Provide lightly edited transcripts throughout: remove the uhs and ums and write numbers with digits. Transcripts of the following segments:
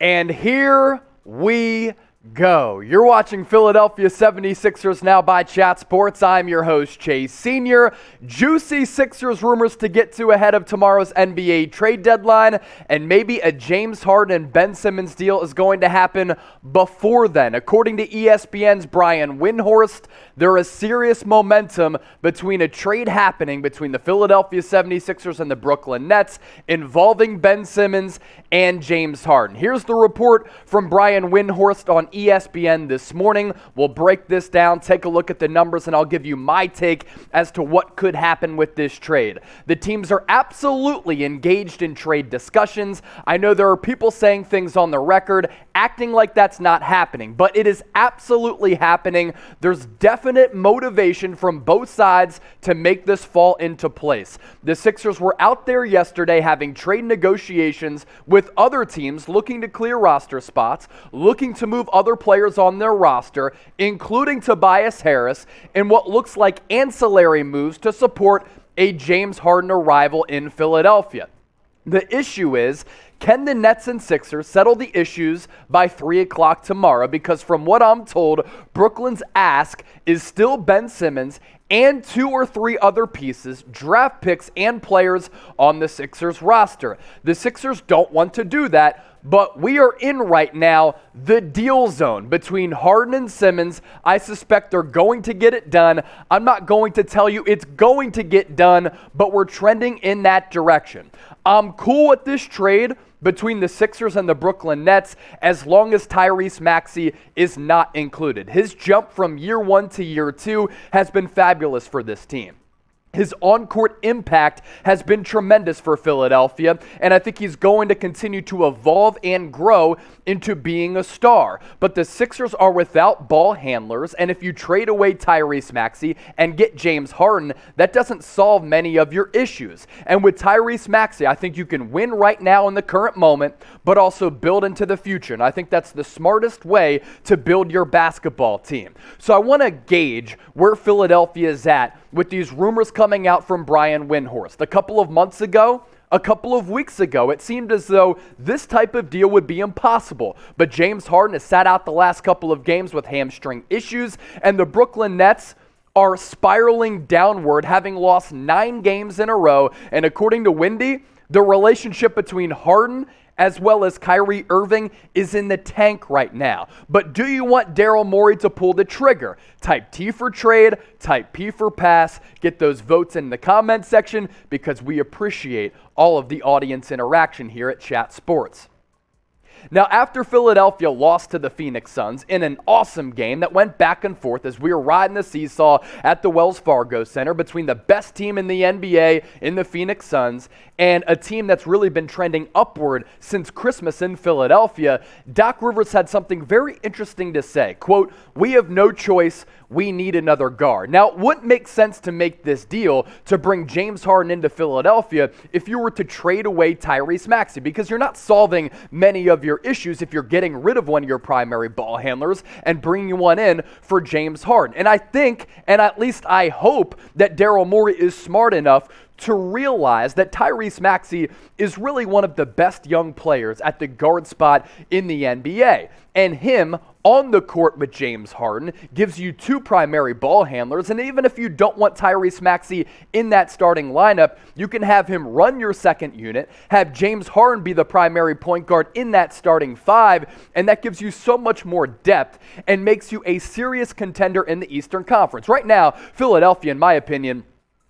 And here we go. You're watching Philadelphia 76ers Now by Chat Sports. I'm your host, Chase Sr. Juicy Sixers rumors to get to ahead of tomorrow's NBA trade deadline, and maybe a James Harden and Ben Simmons deal is going to happen before then. According to ESPN's Brian Windhorst, there is serious momentum between a trade happening between the Philadelphia 76ers and the Brooklyn Nets involving Ben Simmons and James Harden. Here's the report from Brian Windhorst on ESPN this morning. We'll break this down, take a look at the numbers, and I'll give you my take as to what could happen with this trade. The teams are absolutely engaged in trade discussions. I know there are people saying things on the record, acting like that's not happening, but it is absolutely happening. There's definite motivation from both sides to make this fall into place. The Sixers were out there yesterday having trade negotiations with other teams looking to clear roster spots, looking to move other players on their roster, including Tobias Harris, in what looks like ancillary moves to support a James Harden arrival in Philadelphia. The issue is, can the Nets and Sixers settle the issues by 3 o'clock tomorrow? Because from what I'm told, Brooklyn's ask is still Ben Simmons and 2 or 3 other pieces, draft picks, and players on the Sixers roster. The Sixers don't want to do that, but we are in right now the deal zone between Harden and Simmons. I suspect they're going to get it done. I'm not going to tell you it's going to get done, but we're trending in that direction. I'm cool with this trade between the Sixers and the Brooklyn Nets as long as Tyrese Maxey is not included. His jump from year 1 to year 2 has been fabulous for this team. His on-court impact has been tremendous for Philadelphia, and I think he's going to continue to evolve and grow into being a star. But the Sixers are without ball handlers, and if you trade away Tyrese Maxey and get James Harden, that doesn't solve many of your issues. And with Tyrese Maxey, I think you can win right now in the current moment, but also build into the future. And I think that's the smartest way to build your basketball team. So I want to gauge where Philadelphia is at with these rumors coming out from Brian Windhorst. A couple of months ago, a couple of weeks ago, it seemed as though this type of deal would be impossible. But James Harden has sat out the last couple of games with hamstring issues, and the Brooklyn Nets are spiraling downward, having lost 9 games in a row. And according to Windy, the relationship between Harden as well as Kyrie Irving is in the tank right now. But do you want Daryl Morey to pull the trigger? Type T for trade, type P for pass. Get those votes in the comment section because we appreciate all of the audience interaction here at Chat Sports. Now, after Philadelphia lost to the Phoenix Suns in an awesome game that went back and forth as we were riding the seesaw at the Wells Fargo Center between the best team in the NBA in the Phoenix Suns and a team that's really been trending upward since Christmas in Philadelphia, Doc Rivers had something very interesting to say. Quote, "We have no choice. We need another guard." Now, it wouldn't make sense to make this deal to bring James Harden into Philadelphia if you were to trade away Tyrese Maxey, because you're not solving many of your issues if you're getting rid of one of your primary ball handlers and bringing one in for James Harden. And I think, and at least I hope, that Daryl Morey is smart enough to realize that Tyrese Maxey is really one of the best young players at the guard spot in the NBA. And him on the court with James Harden gives you 2 primary ball handlers. And even if you don't want Tyrese Maxey in that starting lineup, you can have him run your second unit, have James Harden be the primary point guard in that starting 5, and that gives you so much more depth and makes you a serious contender in the Eastern Conference. Right now, Philadelphia, in my opinion,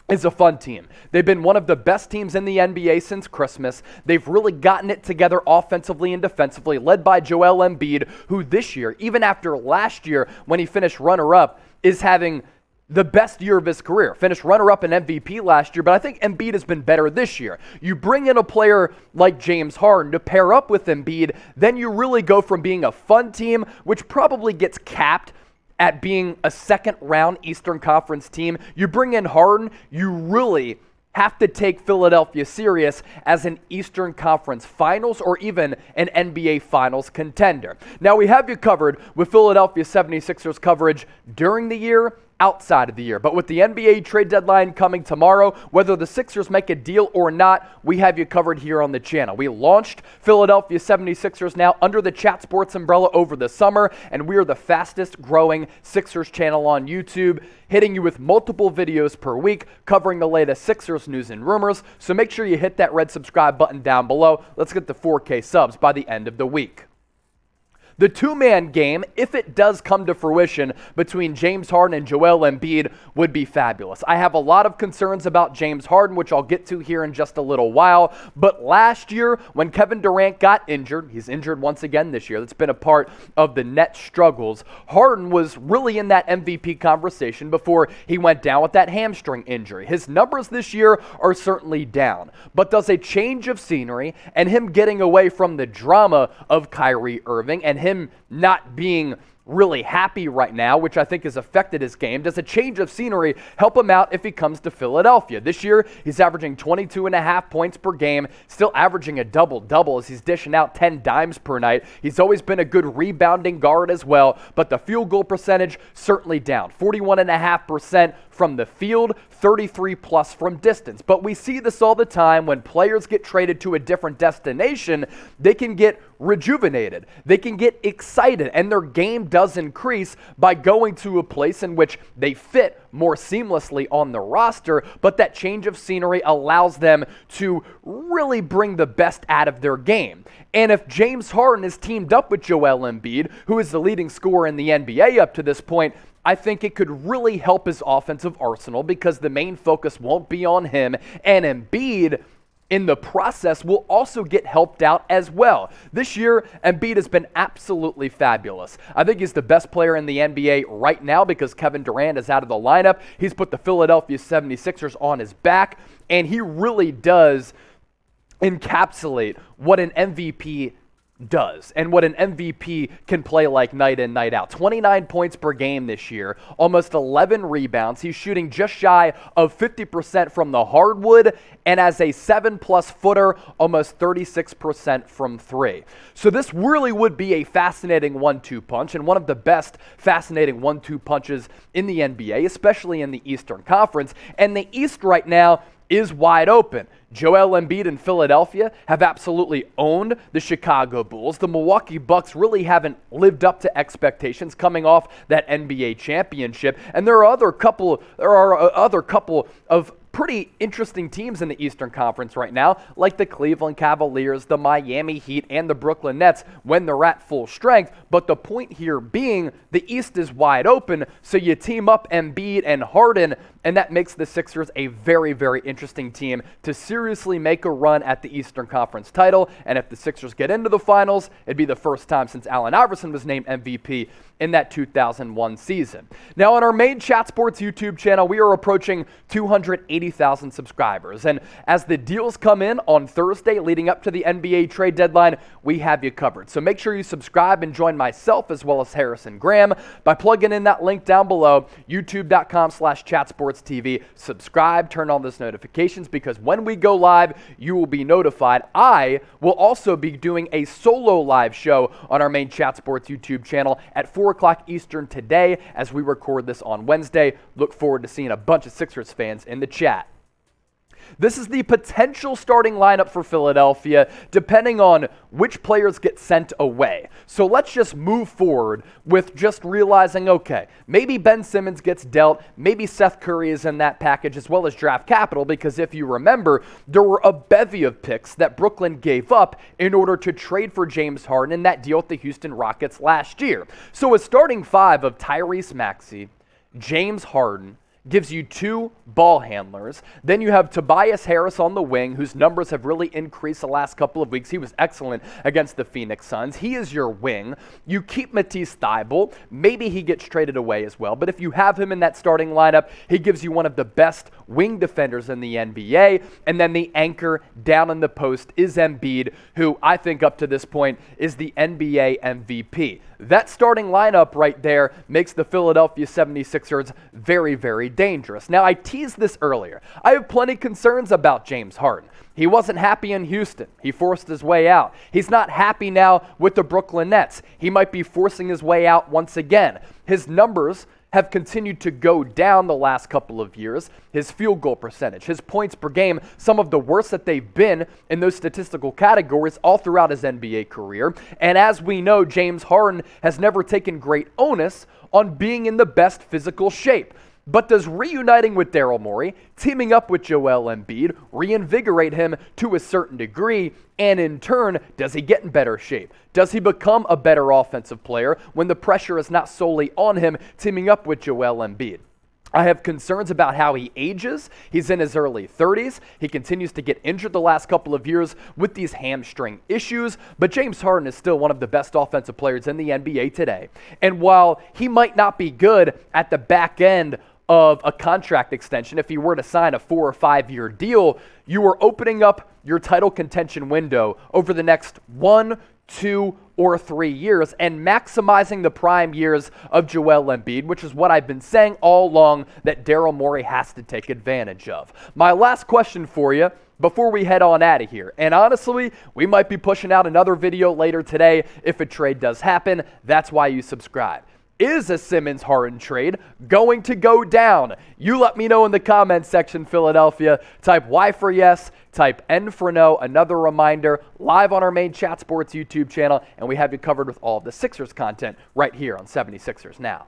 is a fun team. They've been one of the best teams in the NBA since Christmas. They've really gotten it together offensively and defensively, led by Joel Embiid, who this year, even after last year when he finished runner-up, is having the best year of his career. Finished runner-up in MVP last year, but I think Embiid has been better this year. You bring in a player like James Harden to pair up with Embiid, then you really go from being a fun team, which probably gets capped at being a second-round Eastern Conference team. You bring in Harden, you really have to take Philadelphia serious as an Eastern Conference Finals or even an NBA Finals contender. Now, we have you covered with Philadelphia 76ers coverage during the year outside of the year. But with the NBA trade deadline coming tomorrow, whether the Sixers make a deal or not, we have you covered here on the channel. We launched Philadelphia 76ers now under the Chat Sports umbrella over the summer, and we are the fastest growing Sixers channel on YouTube, hitting you with multiple videos per week covering the latest Sixers news and rumors. So make sure you hit that red subscribe button down below. Let's get to 4K subs by the end of the week. The two-man game, if it does come to fruition between James Harden and Joel Embiid, would be fabulous. I have a lot of concerns about James Harden, which I'll get to here in just a little while. But last year, when Kevin Durant got injured, he's injured once again this year. That's been a part of the Nets' struggles. Harden was really in that MVP conversation before he went down with that hamstring injury. His numbers this year are certainly down. But does a change of scenery and him getting away from the drama of Kyrie Irving and him not being really happy right now, which I think has affected his game, does a change of scenery help him out if he comes to Philadelphia? This year, he's averaging 22.5 points per game, still averaging a double-double as he's dishing out 10 dimes per night. He's always been a good rebounding guard as well, but the field goal percentage certainly down. 41.5% from the field, 33 plus from distance. But we see this all the time when players get traded to a different destination, they can get rejuvenated. They can get excited, and their game does increase by going to a place in which they fit more seamlessly on the roster, but that change of scenery allows them to really bring the best out of their game. And if James Harden is teamed up with Joel Embiid, who is the leading scorer in the NBA up to this point, I think it could really help his offensive arsenal because the main focus won't be on him, and Embiid in the process will also get helped out as well. This year, Embiid has been absolutely fabulous. I think he's the best player in the NBA right now because Kevin Durant is out of the lineup. He's put the Philadelphia 76ers on his back, and he really does encapsulate what an MVP does and what an MVP can play like night in, night out. 29 points per game this year, almost 11 rebounds. He's shooting just shy of 50% from the hardwood, and as a 7+ footer, almost 36% from three. So this really would be a fascinating 1-2 punch and one of the best fascinating 1-2 punches in the NBA, especially in the Eastern Conference. And the East right now is wide open. Joel Embiid in Philadelphia have absolutely owned the Chicago Bulls. The Milwaukee Bucks really haven't lived up to expectations coming off that NBA championship. And there are other couple of pretty interesting teams in the Eastern Conference right now, like the Cleveland Cavaliers, the Miami Heat, and the Brooklyn Nets when they're at full strength. But the point here being the East is wide open, so you team up Embiid and Harden, and that makes the Sixers a very, very interesting team to seriously make a run at the Eastern Conference title. And if the Sixers get into the finals, it'd be the first time since Allen Iverson was named MVP in that 2001 season. Now, on our main Chat Sports YouTube channel, we are approaching 280,000 subscribers. And as the deals come in on Thursday leading up to the NBA trade deadline, we have you covered. So make sure you subscribe and join myself as well as Harrison Graham by plugging in that link down below, youtube.com/chatsportstv. Subscribe, turn on those notifications, because when we go live, you will be notified. I will also be doing a solo live show on our main Chat Sports YouTube channel at 4 o'clock Eastern today as we record this on Wednesday. Look forward to seeing a bunch of Sixers fans in the chat. This is the potential starting lineup for Philadelphia, depending on which players get sent away. So let's just move forward with just realizing, okay, maybe Ben Simmons gets dealt, maybe Seth Curry is in that package as well as draft capital, because if you remember, there were a bevy of picks that Brooklyn gave up in order to trade for James Harden in that deal with the Houston Rockets last year. So a starting five of Tyrese Maxey, James Harden, gives you two ball handlers. Then you have Tobias Harris on the wing, whose numbers have really increased the last couple of weeks. He was excellent against the Phoenix Suns. He is your wing. You keep Matisse Thybulle. Maybe he gets traded away as well. But if you have him in that starting lineup, he gives you one of the best wing defenders in the NBA. And then the anchor down in the post is Embiid, who I think up to this point is the NBA MVP. That starting lineup right there makes the Philadelphia 76ers very, very dangerous. Now, I teased this earlier. I have plenty of concerns about James Harden. He wasn't happy in Houston. He forced his way out. He's not happy now with the Brooklyn Nets. He might be forcing his way out once again. His numbers have continued to go down the last couple of years. His field goal percentage, his points per game, some of the worst that they've been in those statistical categories all throughout his NBA career. And as we know, James Harden has never taken great onus on being in the best physical shape. But does reuniting with Daryl Morey, teaming up with Joel Embiid, reinvigorate him to a certain degree? And in turn, does he get in better shape? Does he become a better offensive player when the pressure is not solely on him teaming up with Joel Embiid? I have concerns about how he ages. He's in his early 30s. He continues to get injured the last couple of years with these hamstring issues. But James Harden is still one of the best offensive players in the NBA today. And while he might not be good at the back end of a contract extension, if he were to sign a 4 or 5 year deal, you are opening up your title contention window over the next 1, 2, or 3 years and maximizing the prime years of Joel Embiid, which is what I've been saying all along that Daryl Morey has to take advantage of. My last question for you before we head on out of here, and honestly, we might be pushing out another video later today if a trade does happen. That's why you subscribe. Is a Simmons-Harden trade going to go down? You let me know in the comments section, Philadelphia. Type Y for yes, type N for no. Another reminder, live on our main Chat Sports YouTube channel, and we have you covered with all of the Sixers content right here on 76ers Now.